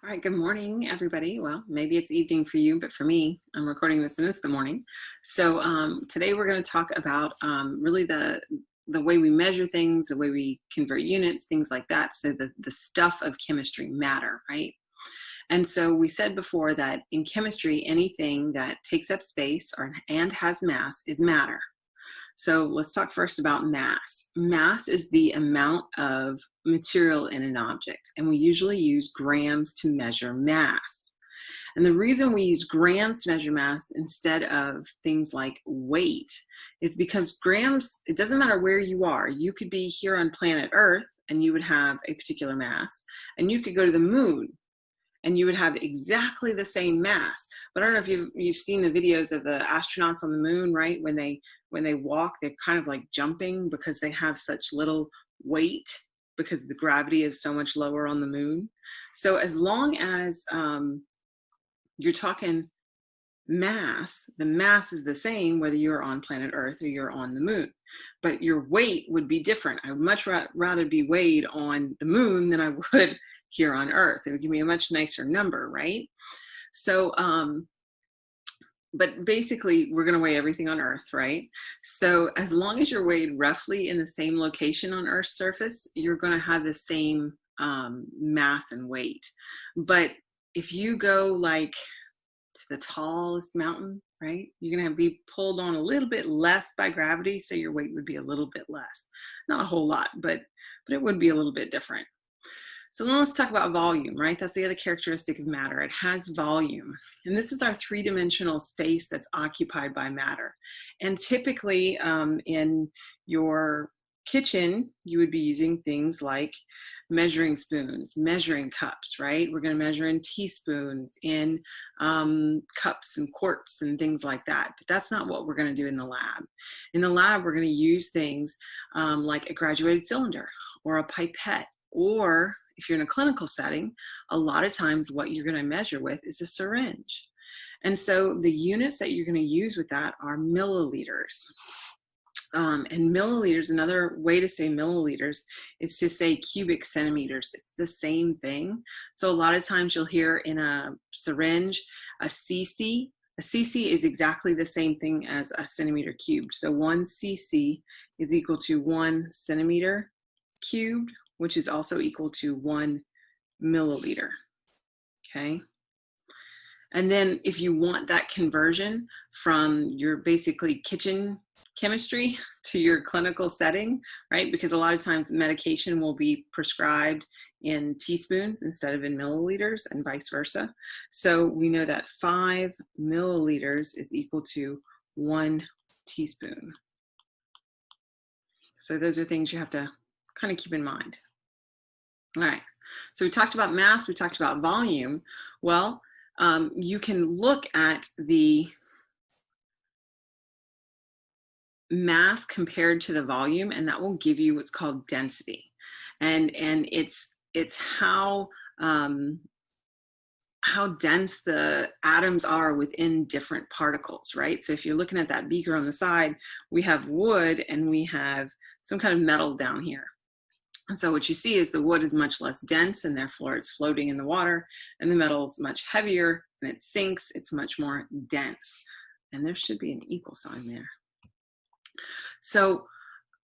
All right, good morning, everybody. Well, maybe it's evening for you, but for me, I'm recording this and it's the morning. So today we're going to talk about really the way we measure things, the way we convert units, things like that. So the stuff of chemistry, matter, right? And so we said before that in chemistry, anything that takes up space and has mass is matter. So let's talk first about mass. Mass is the amount of material in an object, and we usually use grams to measure mass. And the reason we use grams to measure mass instead of things like weight is because grams, it doesn't matter where you are. You could be here on planet Earth and you would have a particular mass, and you could go to the moon and you would have exactly the same mass. But I don't know if you've seen the videos of the astronauts on the moon, right? When they walk, they're kind of like jumping because they have such little weight because the gravity is so much lower on the moon. So as long as you're talking mass, the mass is the same whether you're on planet Earth or you're on the moon. But your weight would be different. I would much rather be weighed on the moon than I would here on Earth. It would give me a much nicer number, right? So, but basically we're going to weigh everything on Earth, right? So as long as you're weighed roughly in the same location on Earth's surface, you're going to have the same mass and weight. But if you go like to the tallest mountain, right, you're going to be pulled on a little bit less by gravity, so your weight would be a little bit less. Not a whole lot, but it would be a little bit different. So then let's talk about volume, right? That's the other characteristic of matter. It has volume. And this is our three-dimensional space that's occupied by matter. And typically in your kitchen, you would be using things like measuring spoons, measuring cups, right? We're going to measure in teaspoons, in cups and quarts and things like that. But that's not what we're going to do in the lab. In the lab, we're going to use things like a graduated cylinder or a pipette, or if you're in a clinical setting, a lot of times what you're going to measure with is a syringe. And so the units that you're going to use with that are milliliters. And milliliters, another way to say milliliters is to say cubic centimeters. It's the same thing. So a lot of times you'll hear in a syringe a cc. A cc is exactly the same thing as a centimeter cubed. So 1 cc is equal to 1 centimeter cubed, which is also equal to 1 milliliter, okay? And then if you want that conversion from your basically kitchen chemistry to your clinical setting, right? Because a lot of times medication will be prescribed in teaspoons instead of in milliliters and vice versa. So we know that 5 milliliters is equal to 1 teaspoon. So those are things you have to kind of keep in mind. All right, so we talked about mass, we talked about volume. Well, you can look at the mass compared to the volume, and that will give you what's called density. And it's how dense the atoms are within different particles, right? So if you're looking at that beaker on the side, we have wood and we have some kind of metal down here. And so what you see is the wood is much less dense and therefore it's floating in the water, and the metal is much heavier and it sinks, it's much more dense. And there should be an equal sign there. So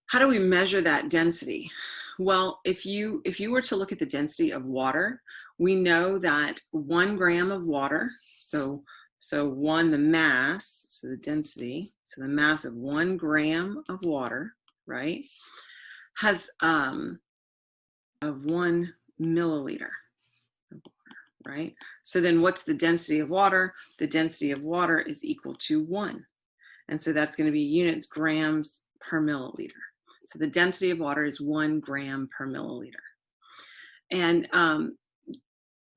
how do we measure that density? Well, if you were to look at the density of water, we know that 1 gram of water, so one, the mass, so the density, so the mass of 1 gram of water, right, has of 1 milliliter of water, right? So then what's the density of water? The density of water is equal to 1. And so that's going to be units grams per milliliter. So the density of water is 1 gram per milliliter. And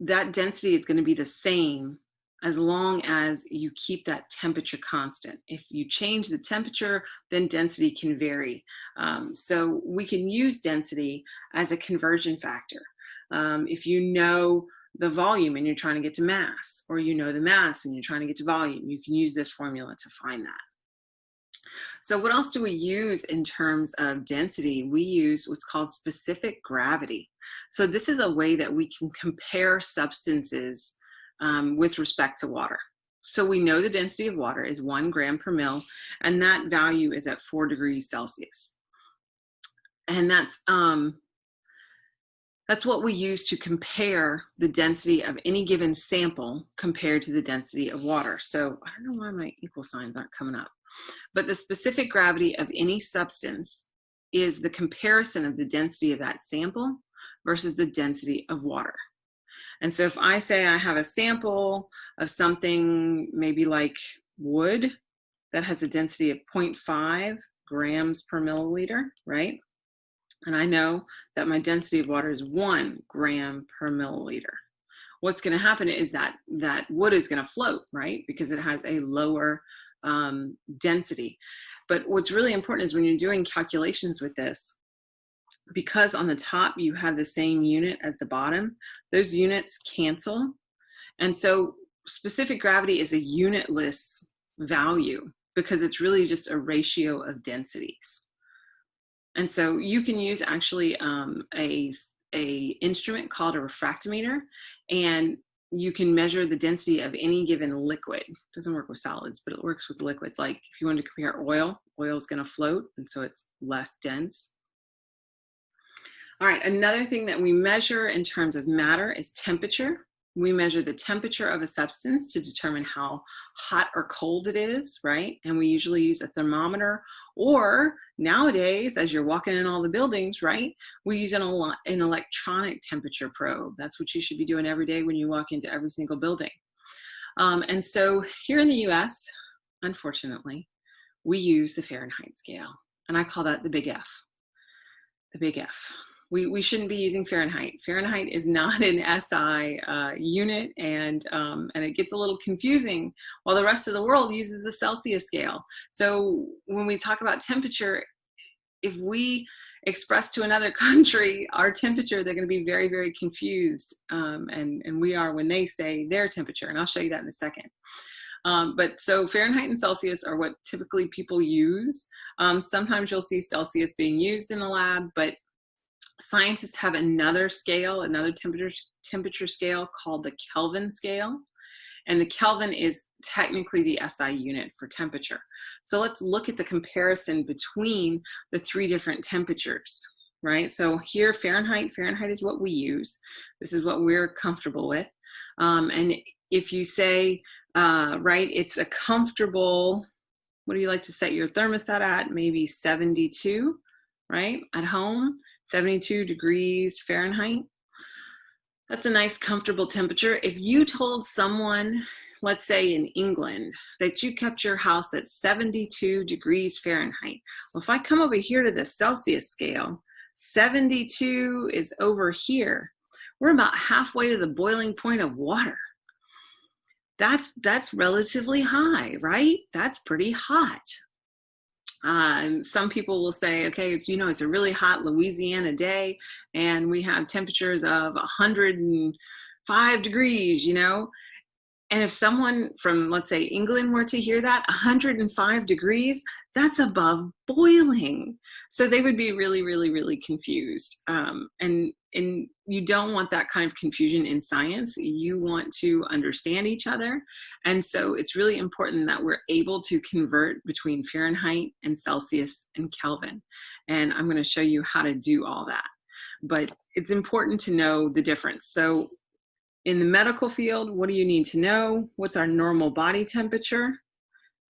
that density is going to be the same as long as you keep that temperature constant. If you change the temperature, then density can vary. So we can use density as a conversion factor. If you know the volume and you're trying to get to mass, or you know the mass and you're trying to get to volume, you can use this formula to find that. So what else do we use in terms of density? We use what's called specific gravity. So this is a way that we can compare substances with respect to water. So we know the density of water is 1 gram per mil, and that value is at 4 degrees Celsius. And that's what we use to compare the density of any given sample compared to the density of water. So I don't know why my equal signs aren't coming up. But the specific gravity of any substance is the comparison of the density of that sample versus the density of water. And so if I say I have a sample of something maybe like wood that has a density of 0.5 grams per milliliter, right? And I know that my density of water is 1 gram per milliliter. What's going to happen is that wood is going to float, right? Because it has a lower density. But what's really important is when you're doing calculations with this, because on the top you have the same unit as the bottom, those units cancel. And so specific gravity is a unitless value because it's really just a ratio of densities. And so you can use actually a instrument called a refractometer, and you can measure the density of any given liquid. It doesn't work with solids, but it works with liquids. Like if you want to compare oil, oil is going to float, and so it's less dense. All right, another thing that we measure in terms of matter is temperature. We measure the temperature of a substance to determine how hot or cold it is, right? And we usually use a thermometer, or nowadays, as you're walking in all the buildings, right, we use an electronic temperature probe. That's what you should be doing every day when you walk into every single building. And so here in the US, unfortunately, we use the Fahrenheit scale, and I call that the big F, the big F. We shouldn't be using Fahrenheit. Fahrenheit is not an SI unit, and it gets a little confusing while the rest of the world uses the Celsius scale. So when we talk about temperature, if we express to another country our temperature, they're going to be very, very confused, and we are when they say their temperature, and I'll show you that in a second. But so Fahrenheit and Celsius are what typically people use. Sometimes you'll see Celsius being used in a lab, but scientists have another scale, another temperature scale called the Kelvin scale. And the Kelvin is technically the SI unit for temperature. So let's look at the comparison between the 3 different temperatures, right? So here, Fahrenheit is what we use. This is what we're comfortable with. And if you say, right, it's a comfortable, what do you like to set your thermostat at? Maybe 72, right? At home, 72 degrees Fahrenheit. That's a nice, comfortable temperature. If you told someone, let's say in England, that you kept your house at 72 degrees Fahrenheit, well, if I come over here to the Celsius scale, 72 is over here. We're about halfway to the boiling point of water. That's relatively high, right? That's pretty hot. Some people will say, okay, it's a really hot Louisiana day, and we have temperatures of 105 degrees, And if someone from, let's say, England were to hear that, 105 degrees, that's above boiling. So they would be really, really, really confused. And you don't want that kind of confusion in science. You want to understand each other. And so it's really important that we're able to convert between Fahrenheit and Celsius and Kelvin. And I'm going to show you how to do all that. But it's important to know the difference. So in the medical field, what do you need to know? What's our normal body temperature?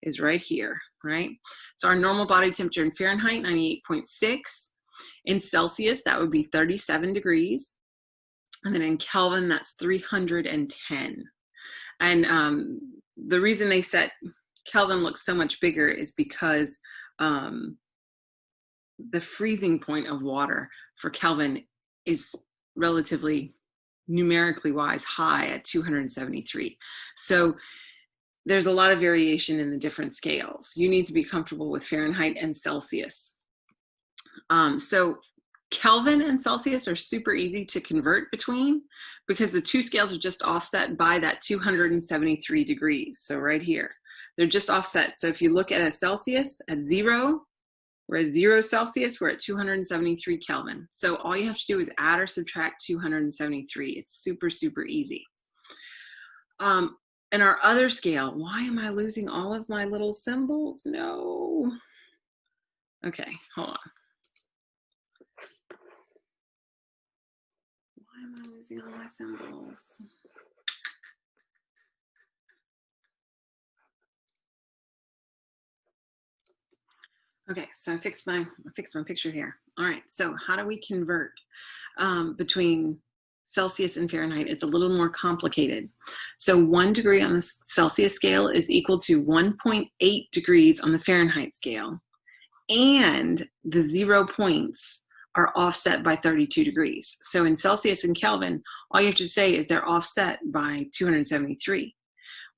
Is right here, right? So our normal body temperature in Fahrenheit, 98.6. In Celsius, that would be 37 degrees. And then in Kelvin, that's 310. And the reason they set Kelvin looks so much bigger is because the freezing point of water for Kelvin is relatively, numerically wise, high at 273. So there's a lot of variation in the different scales. You need to be comfortable with Fahrenheit and Celsius. So Kelvin and Celsius are super easy to convert between because the two scales are just offset by that 273 degrees. So right here, they're just offset. So if you look at a Celsius at 0, we're at 0 Celsius, we're at 273 Kelvin. So all you have to do is add or subtract 273. It's super, super easy. And our other scale, why am I losing all of my little symbols? No. Okay, hold on. Why am I losing all my symbols? Okay, so I fixed my picture here. All right, so how do we convert between Celsius and Fahrenheit? It's a little more complicated. So 1 degree on the Celsius scale is equal to 1.8 degrees on the Fahrenheit scale, and the 0 points are offset by 32 degrees. So in Celsius and Kelvin, all you have to say is they're offset by 273.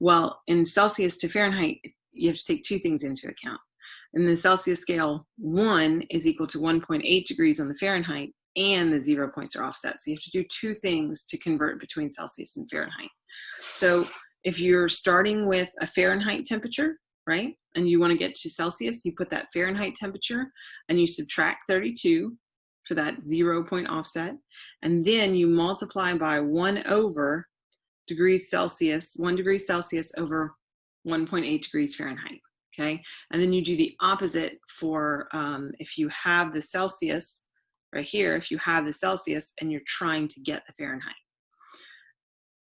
Well, in Celsius to Fahrenheit, you have to take two things into account. In the Celsius scale, 1 is equal to 1.8 degrees on the Fahrenheit, and the 0 points are offset. So you have to do two things to convert between Celsius and Fahrenheit. So if you're starting with a Fahrenheit temperature, right, and you want to get to Celsius, you put that Fahrenheit temperature and you subtract 32 for that 0 point offset, and then you multiply by 1 over degrees Celsius, 1 degree Celsius over 1.8 degrees Fahrenheit. Okay, and then you do the opposite for if you have the Celsius right here, if you have the Celsius and you're trying to get the Fahrenheit.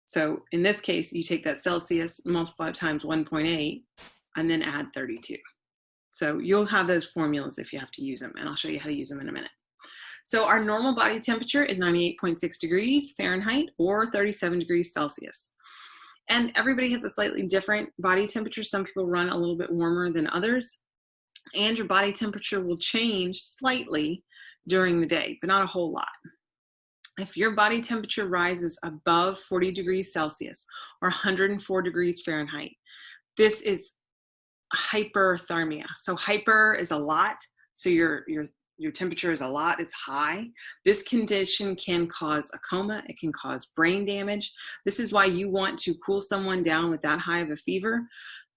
So in this case, you take that Celsius, multiply times 1.8, and then add 32. So you'll have those formulas if you have to use them, and I'll show you how to use them in a minute. So our normal body temperature is 98.6 degrees Fahrenheit or 37 degrees Celsius. And everybody has a slightly different body temperature. Some people run a little bit warmer than others. And your body temperature will change slightly during the day, but not a whole lot. If your body temperature rises above 40 degrees Celsius or 104 degrees Fahrenheit, this is hyperthermia. So hyper is a lot. So your temperature is a lot, it's high. This condition can cause a coma, it can cause brain damage. This is why you want to cool someone down with that high of a fever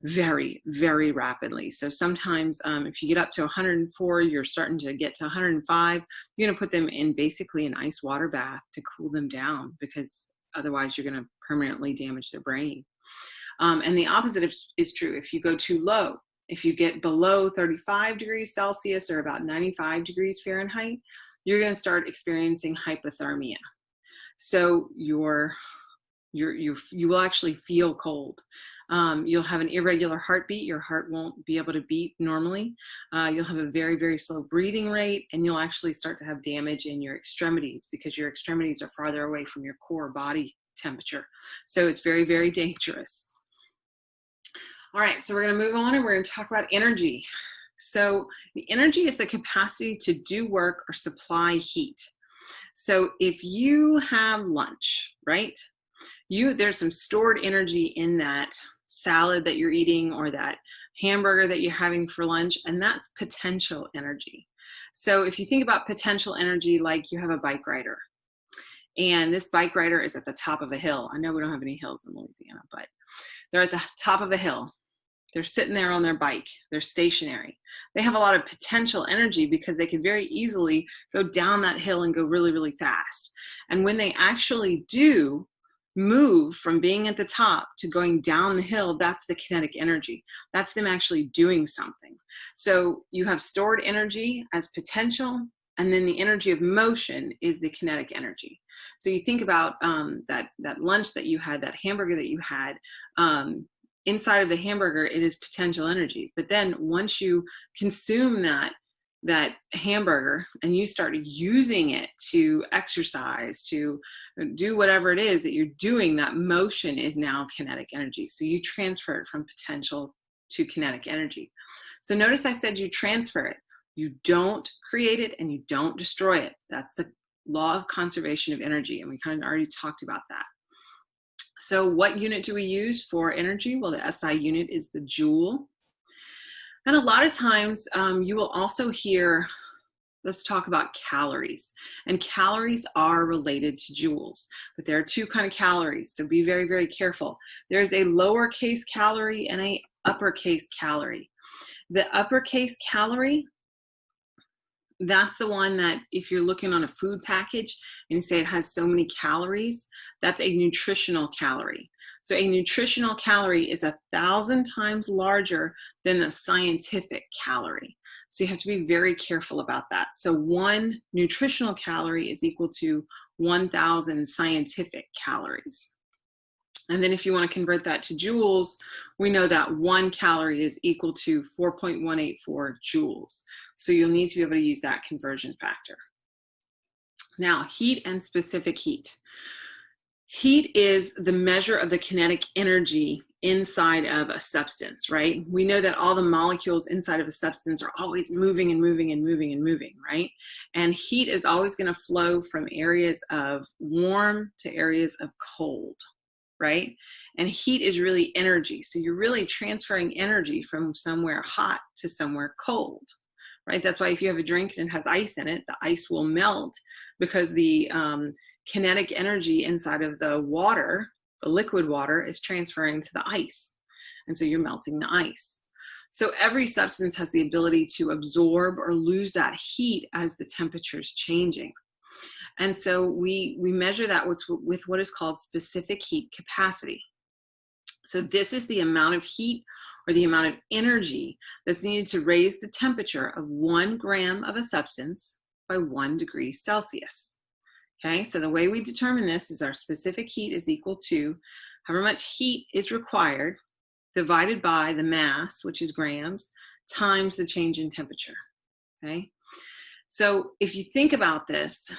very, very rapidly. So sometimes if you get up to 104, you're starting to get to 105, you're gonna put them in basically an ice water bath to cool them down, because otherwise you're gonna permanently damage their brain. And the opposite is true. If you go too low, if you get below 35 degrees Celsius or about 95 degrees Fahrenheit, you're going to start experiencing hypothermia. So you will actually feel cold. You'll have an irregular heartbeat. Your heart won't be able to beat normally. You'll have a very, very slow breathing rate, and you'll actually start to have damage in your extremities because your extremities are farther away from your core body temperature. So it's very, very dangerous. All right, so we're going to move on and we're going to talk about energy. So the energy is the capacity to do work or supply heat. So if you have lunch, right, there's some stored energy in that salad that you're eating or that hamburger that you're having for lunch, and that's potential energy. So if you think about potential energy, like you have a bike rider, and this bike rider is at the top of a hill. I know we don't have any hills in Louisiana, but they're at the top of a hill. They're sitting there on their bike. They're stationary. They have a lot of potential energy because they could very easily go down that hill and go really, really fast. And when they actually do move from being at the top to going down the hill, that's the kinetic energy. That's them actually doing something. So you have stored energy as potential, and then the energy of motion is the kinetic energy. So you think about that lunch that you had, that hamburger that you had, inside of the hamburger, it is potential energy. But then once you consume that hamburger and you start using it to exercise, to do whatever it is that you're doing, that motion is now kinetic energy. So you transfer it from potential to kinetic energy. So notice I said you transfer it. You don't create it and you don't destroy it. That's the law of conservation of energy. And we kind of already talked about that. So what unit do we use for energy? Well, the SI unit is the joule. And a lot of times you will also hear let's talk about calories. And calories are related to joules, but there are two kind of calories, so be very, very careful. There's a lowercase calorie and a uppercase calorie. The uppercase calorie, that's the one that if you're looking on a food package and you say it has so many calories, that's a nutritional calorie. So a nutritional calorie is 1,000 times larger than the scientific calorie. So you have to be very careful about that. So one nutritional calorie is equal to 1,000 scientific calories. And then if you want to convert that to joules, we know that 1 calorie is equal to 4.184 joules. So you'll need to be able to use that conversion factor. Now, heat and specific heat. Heat is the measure of the kinetic energy inside of a substance, right? We know that all the molecules inside of a substance are always moving and moving and moving and moving, right? And heat is always going to flow from areas of warm to areas of cold, right? And heat is really energy. So you're really transferring energy from somewhere hot to somewhere cold, right? That's why if you have a drink and it has ice in it, the ice will melt because the kinetic energy inside of the water, the liquid water, is transferring to the ice. And so you're melting the ice. So every substance has the ability to absorb or lose that heat as the temperature is changing. And so we measure that with what is called specific heat capacity. So this is the amount of heat or the amount of energy that's needed to raise the temperature of 1 gram of a substance by 1 degree Celsius. Okay, so the way we determine this is our specific heat is equal to however much heat is required divided by the mass, which is grams, times the change in temperature. Okay, so if you think about this,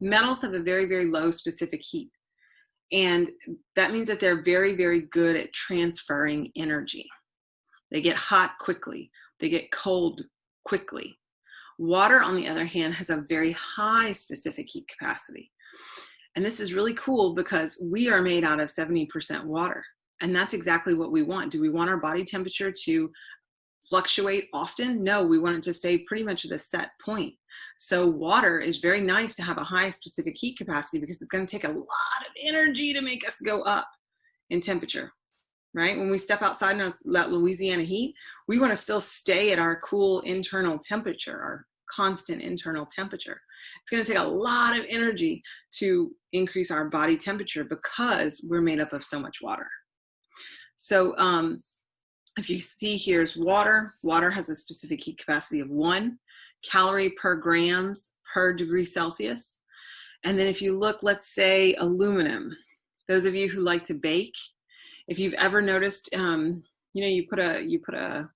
metals have a very, very low specific heat. And that means that they're very, very good at transferring energy. They get hot quickly. They get cold quickly. Water, on the other hand, has a very high specific heat capacity. And this is really cool because we are made out of 70% water. And that's exactly what we want. Do we want our body temperature to fluctuate often? No, we want it to stay pretty much at a set point. So water is very nice to have a high specific heat capacity because it's going to take a lot of energy to make us go up in temperature, right? When we step outside in that Louisiana heat, we want to still stay at our cool internal temperature, our constant internal temperature. It's going to take a lot of energy to increase our body temperature because we're made up of so much water. So if you see here's water. Water has a specific heat capacity of 1 calorie per grams per degree Celsius. And then if you look, let's say aluminum, those of you who like to bake, if you've ever noticed, you put a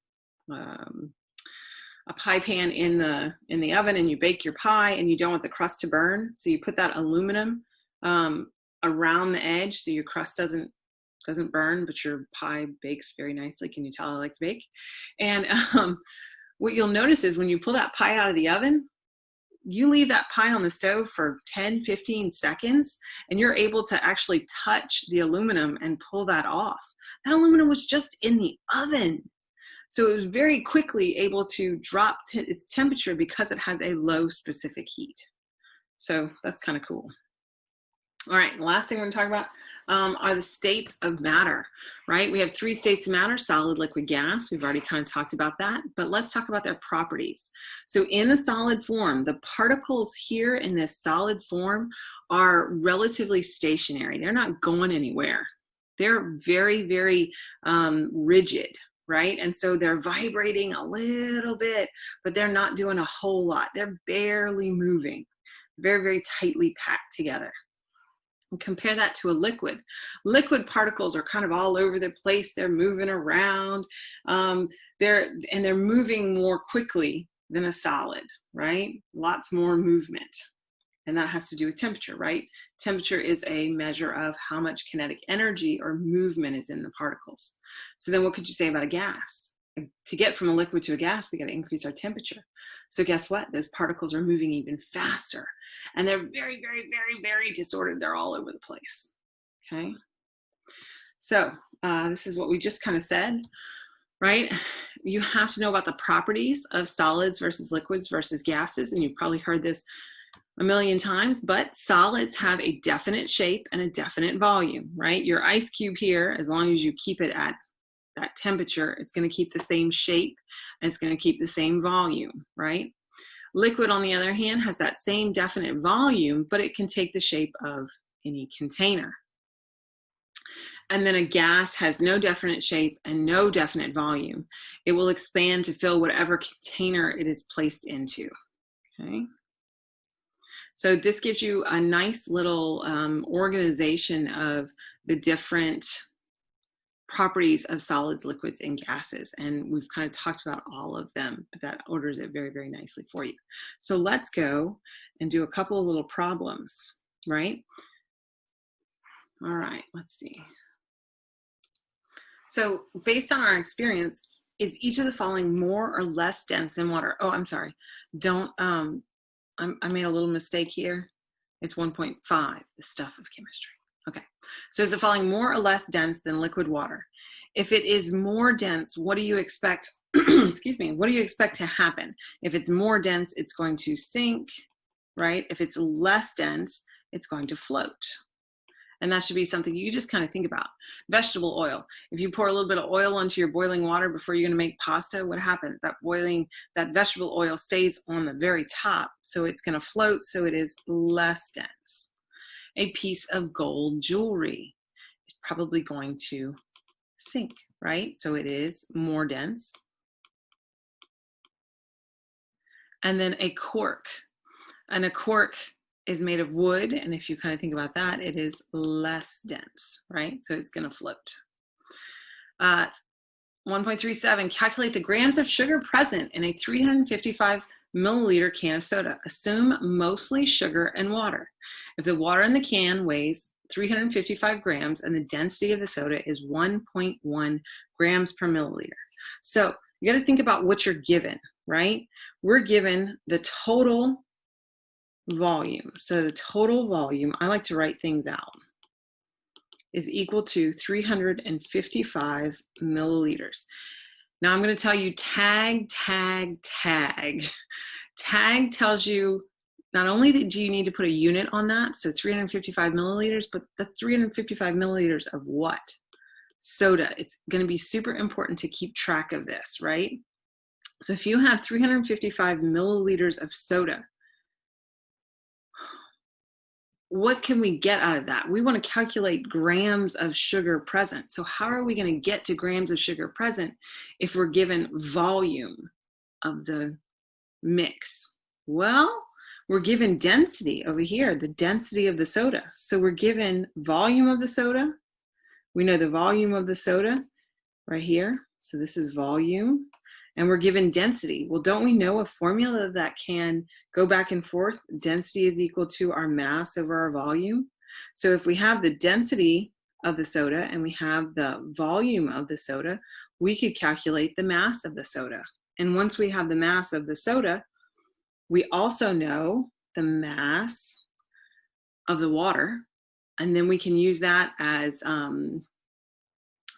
pie pan in the oven and you bake your pie and you don't want the crust to burn. So you put that aluminum around the edge so your crust doesn't burn, but your pie bakes very nicely. Can you tell I like to bake? And what you'll notice is when you pull that pie out of the oven, you leave that pie on the stove for 10, 15 seconds, and you're able to actually touch the aluminum and pull that off. That aluminum was just in the oven. So it was very quickly able to drop its temperature because it has a low specific heat. So that's kind of cool. All right, the last thing we're going to talk about are the states of matter, right? We have 3 states of matter: solid, liquid, gas. We've already kind of talked about that, but let's talk about their properties. So in the solid form, the particles here in this solid form are relatively stationary. They're not going anywhere. They're very, very rigid, right? And so they're vibrating a little bit, but they're not doing a whole lot. They're barely moving, very, very tightly packed together. And compare that to a liquid. Liquid particles are kind of all over the place. They're moving around. They're moving more quickly than a solid, right? Lots more movement. And that has to do with temperature, right? Temperature is a measure of how much kinetic energy or movement is in the particles. So then what could you say about a gas? To get from a liquid to a gas, we got to increase our temperature. So guess what? Those particles are moving even faster. And they're very, very, very, very disordered. They're all over the place. Okay? So this is what we just kind of said. right? You have to know about the properties of solids versus liquids versus gases, and you've probably heard this a million times, but solids have a definite shape and a definite volume, right? Your ice cube here, as long as you keep it at that temperature, it's going to keep the same shape and it's going to keep the same volume, right? Liquid, on the other hand, has that same definite volume, but it can take the shape of any container. And then a gas has no definite shape and no definite volume. It will expand to fill whatever container it is placed into, okay? So this gives you a nice little organization of the different properties of solids, liquids, and gases. And we've kind of talked about all of them, but that orders it very, very nicely for you. So let's go and do a couple of little problems, right? All right, let's see. So based on our experience, is each of the following more or less dense than water? Oh, I'm sorry. Don't, I made a little mistake here. It's 1.5, the stuff of chemistry. Okay, so is the following more or less dense than liquid water? If it is more dense, what do you expect, excuse me, what do you expect to happen? If it's more dense, it's going to sink, right? If it's less dense, it's going to float. And that should be something you just kind of think about. Vegetable oil. If you pour a little bit of oil onto your boiling water before you're going to make pasta, what happens? That vegetable oil stays on the very top, so it's going to float, so it is less dense. A piece of gold jewelry is probably going to sink, right? So it is more dense. And then a cork. And a cork is made of wood, and if you kind of think about that, it is less dense, right? So it's going to float. 1.37, calculate the grams of sugar present in a 355 milliliter can of soda. Assume mostly sugar and water. If the water in the can weighs 355 grams and the density of the soda is 1.1 grams per milliliter. So you got to think about what you're given, right? We're given the total volume. So the total volume, I like to write things out, is equal to 355 milliliters. Now I'm going to tell you tag, tag, tag. Tag tells you not only do you need to put a unit on that, so 355 milliliters, but the 355 milliliters of what? Soda. It's going to be super important to keep track of this, right? So if you have 355 milliliters of soda, what can we get out of that? We want to calculate grams of sugar present. So how are we going to get to grams of sugar present if we're given volume of the mix? Well, we're given density over here, the density of the soda. So we're given volume of the soda. We know the volume of the soda right here. So this is volume. And we're given density. Well, don't we know a formula that can go back and forth? Density is equal to our mass over our volume. So if we have the density of the soda and we have the volume of the soda, we could calculate the mass of the soda. And once we have the mass of the soda, we also know the mass of the water. And then we can use that as,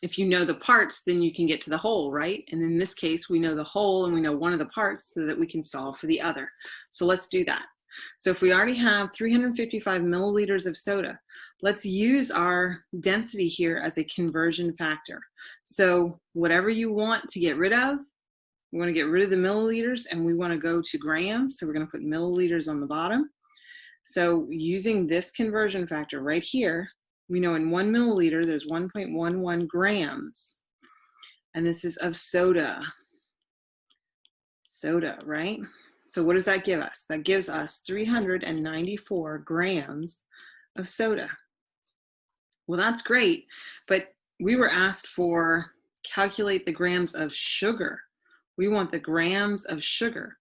if you know the parts, then you can get to the whole, right? And in this case, we know the whole and we know one of the parts so that we can solve for the other. So let's do that. So if we already have 355 milliliters of soda, let's use our density here as a conversion factor. So whatever you want to get rid of, we want to get rid of the milliliters and we want to go to grams. So we're going to put milliliters on the bottom. So using this conversion factor right here, we know in 1 milliliter, there's 1.11 grams. And this is of soda. Soda, right? So what does that give us? That gives us 394 grams of soda. Well, that's great, but we were asked for calculate the grams of sugar. We want the grams of sugar.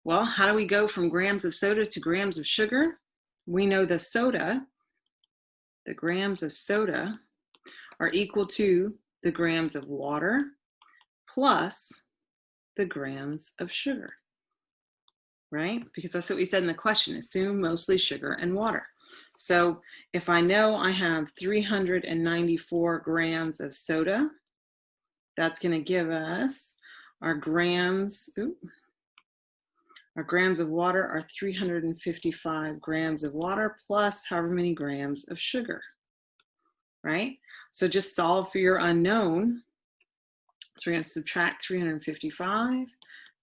Well, how do we go from grams of soda to grams of sugar? We know the soda, the grams of soda are equal to the grams of water plus the grams of sugar, right? Because that's what we said in the question, assume mostly sugar and water. So if I know I have 394 grams of soda, that's going to give us our grams. Our grams of water are 355 grams of water plus however many grams of sugar, right? So just solve for your unknown. So we're going to subtract 355,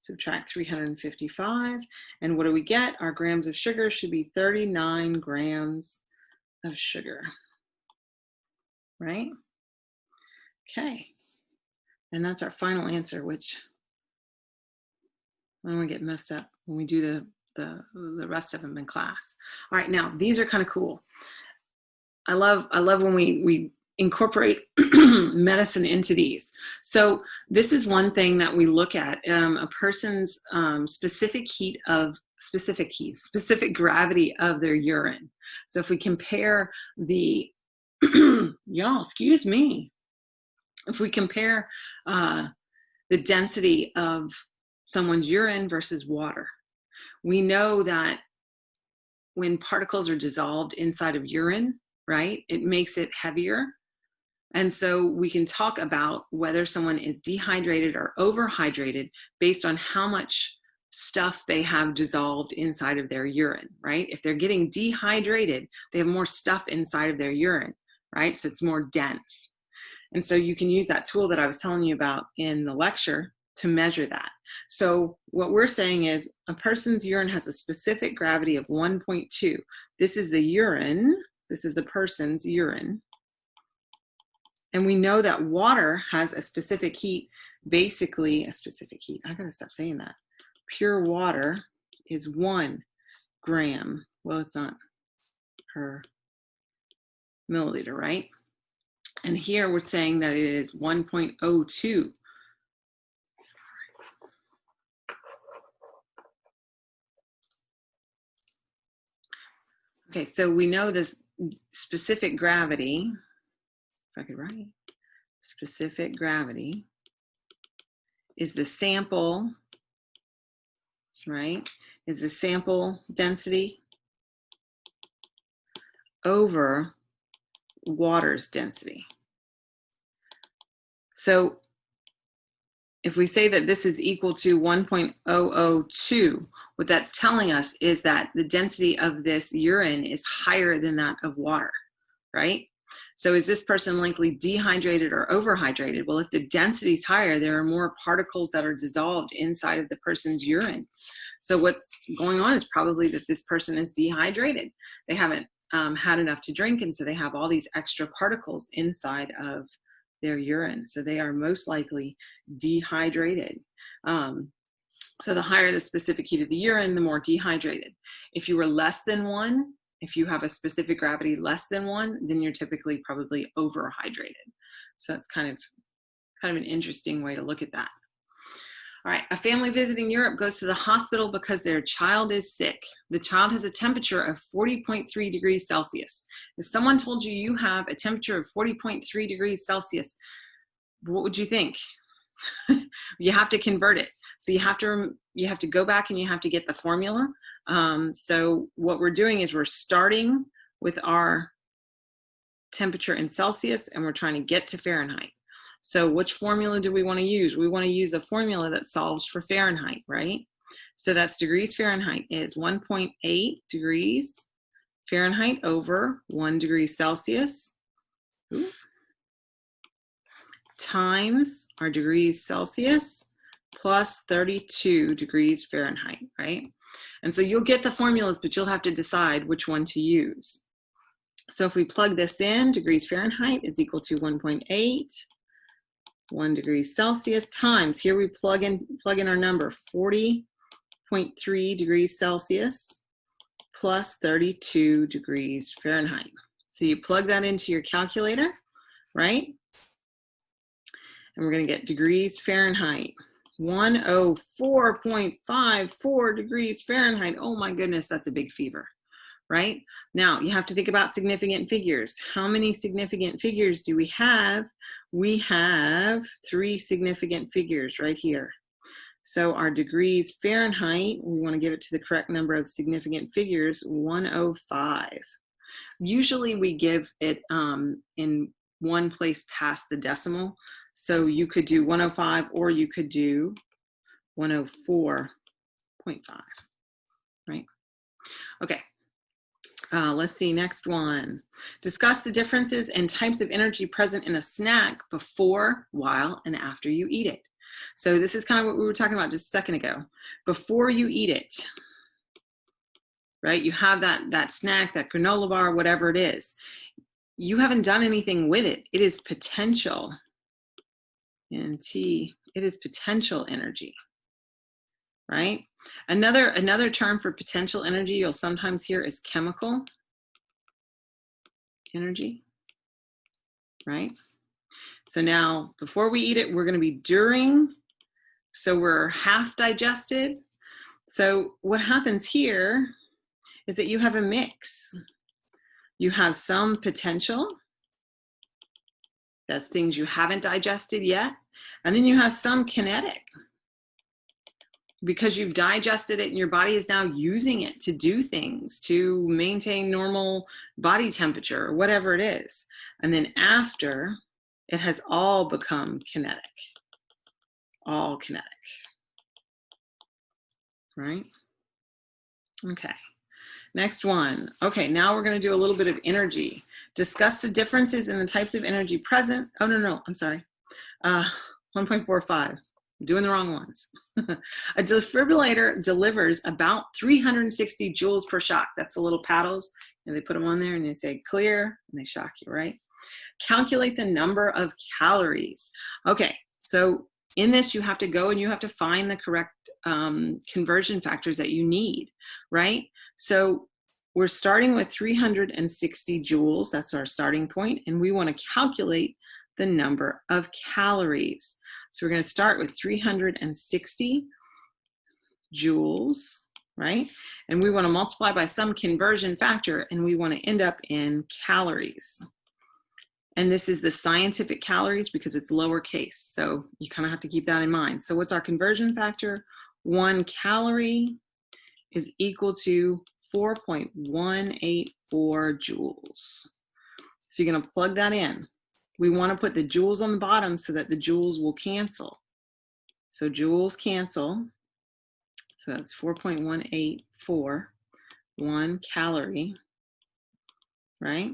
subtract 355, and what do we get? Our grams of sugar should be 39 grams of sugar, right? Okay, and that's our final answer, which I don't want to get messed up when we do the rest of them in class. All right, now these are kind of cool. I love when we incorporate medicine into these. So this is one thing that we look at, a person's specific gravity of their urine. So if we compare the, y'all, excuse me. If we compare the density of someone's urine versus water, we know that when particles are dissolved inside of urine, right, it makes it heavier. And so we can talk about whether someone is dehydrated or overhydrated based on how much stuff they have dissolved inside of their urine, right? If they're getting dehydrated, they have more stuff inside of their urine, right? So it's more dense. And so you can use that tool that I was telling you about in the lecture to measure that. So what we're saying is a person's urine has a specific gravity of 1.2. This is the urine. This is the person's urine. And we know that water has a specific heat, basically a specific heat. I gotta stop saying that. Pure water is 1 gram. Well, it's not per milliliter, right? And here we're saying that it is 1.02. Okay, so we know this specific gravity, if I could write, specific gravity is the sample, right? Is the sample density over water's density. So if we say that this is equal to 1.002, what that's telling us is that the density of this urine is higher than that of water, right? So is this person likely dehydrated or overhydrated? Well, if the density is higher, there are more particles that are dissolved inside of the person's urine. So what's going on is probably that this person is dehydrated. They haven't had enough to drink, and so they have all these extra particles inside of their urine. So they are most likely dehydrated. So the higher the specific heat of the urine, the more dehydrated. If you were less than 1, if you have a specific gravity less than 1, then you're typically probably overhydrated. So that's kind of an interesting way to look at that. All right, a family visiting Europe goes to the hospital because their child is sick. The child has a temperature of 40.3 degrees Celsius. If someone told you you have a temperature of 40.3 degrees Celsius, what would you think? You have to convert it. So you have to go back and you have to get the formula. So what we're doing is we're starting with our temperature in Celsius and we're trying to get to Fahrenheit. So which formula do we want to use? We want to use a formula that solves for Fahrenheit, right? So that's degrees Fahrenheit is 1.8 degrees Fahrenheit over 1 degree Celsius times our degrees Celsius plus 32 degrees Fahrenheit, right? And so you'll get the formulas, but you'll have to decide which one to use. So if we plug this in, degrees Fahrenheit is equal to 1.8, 1 degree Celsius times, here we plug in our number, 40.3 degrees Celsius plus 32 degrees Fahrenheit. So you plug that into your calculator, right? And we're going to get degrees Fahrenheit, 104.54 degrees Fahrenheit. Oh my goodness, that's a big fever, right? Now you have to think about significant figures. How many significant figures do we have? We have 3 significant figures right here. So our degrees Fahrenheit, we want to give it to the correct number of significant figures, 105. Usually we give it in one place past the decimal. So you could do 105 or you could do 104.5, right? Okay. Let's see, next one. Discuss the differences and types of energy present in a snack before, while, and after you eat it. So this is kind of what we were talking about just a second ago. Before you eat it, right? You have that snack, that granola bar, whatever it is. You haven't done anything with it. It is potential. It is potential energy, right? Another term for potential energy you'll sometimes hear is chemical energy, right? So now, before we eat it, we're going to be during, so we're half digested. So what happens here is that you have a mix. You have some potential, that's things you haven't digested yet, and then you have some kinetic, because you've digested it and your body is now using it to do things, to maintain normal body temperature or whatever it is. And then after, it has all become kinetic, all kinetic, right? Okay, next one. Okay, now we're going to do a little bit of energy. Discuss the differences in the types of energy present. Oh, no, I'm sorry. 1.45. I'm doing the wrong ones. A defibrillator delivers about 360 joules per shock. That's the little paddles, and they put them on there and they say clear, and they shock you, right? Calculate the number of calories. Okay, so in this, you have to go and you have to find the correct conversion factors that you need, right? So we're starting with 360 joules. That's our starting point, and we want to calculate the number of calories. So we're going to start with 360 joules, right? And we want to multiply by some conversion factor, and we want to end up in calories. And this is the scientific calories because it's lowercase. So you kind of have to keep that in mind. So what's our conversion factor? 1 calorie is equal to 4.184 joules. So you're going to plug that in. We want to put the joules on the bottom so that the joules will cancel. So joules cancel. So that's 4.184, 1 calorie, right?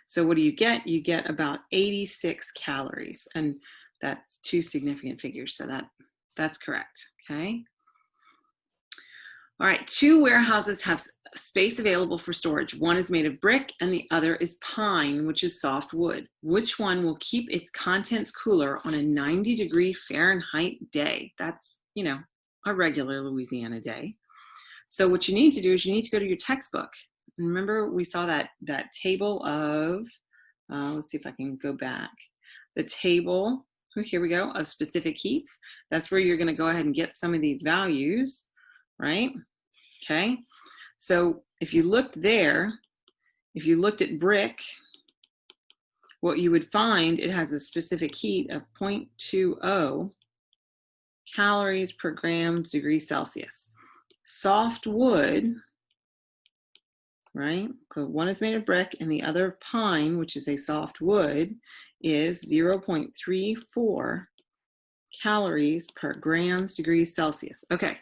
So what do you get? You get about 86 calories, and that's 2 significant figures, so that's correct, okay? All right, 2 warehouses have space available for storage. One is made of brick and the other is pine, which is soft wood. Which one will keep its contents cooler on a 90-degree Fahrenheit day? That's, you know, a regular Louisiana day. So what you need to do is you need to go to your textbook. Remember we saw that table of, let's see if I can go back. The table, oh, here we go, of specific heats. That's where you're gonna go ahead and get some of these values, right? Okay, so if you looked there, if you looked at brick, what you would find, it has a specific heat of 0.20 calories per gram degrees Celsius. Soft wood, right? One is made of brick and the other of pine, which is a soft wood, is 0.34 calories per grams degrees Celsius. Okay,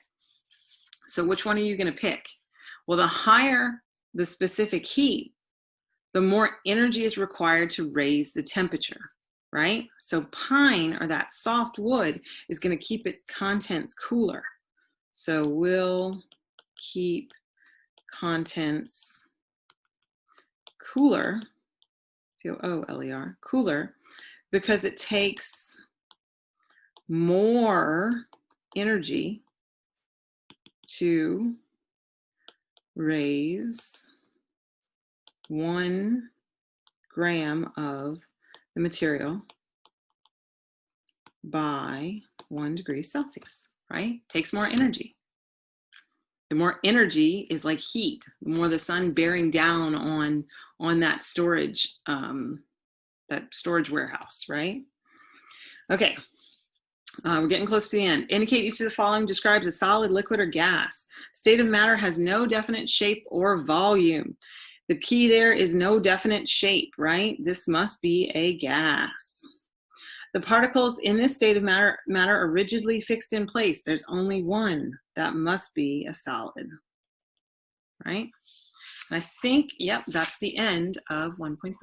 so which one are you going to pick? Well, the higher the specific heat, the more energy is required to raise the temperature, right? So pine, or that soft wood, is going to keep its contents cooler. So we'll keep contents cooler, C-O-O-L-E-R, cooler, because it takes more energy to raise 1 gram of the material by 1 degree Celsius, right? Takes more energy. The more energy is like heat, the more the sun bearing down on that storage warehouse, right? Okay, we're getting close to the end. Indicate each of the following describes a solid, liquid, or gas. State of matter has no definite shape or volume. The key there is no definite shape, right? This must be a gas. The particles in this state of matter are rigidly fixed in place. There's only one. That must be a solid, right? I think, yep, that's the end of 1.5.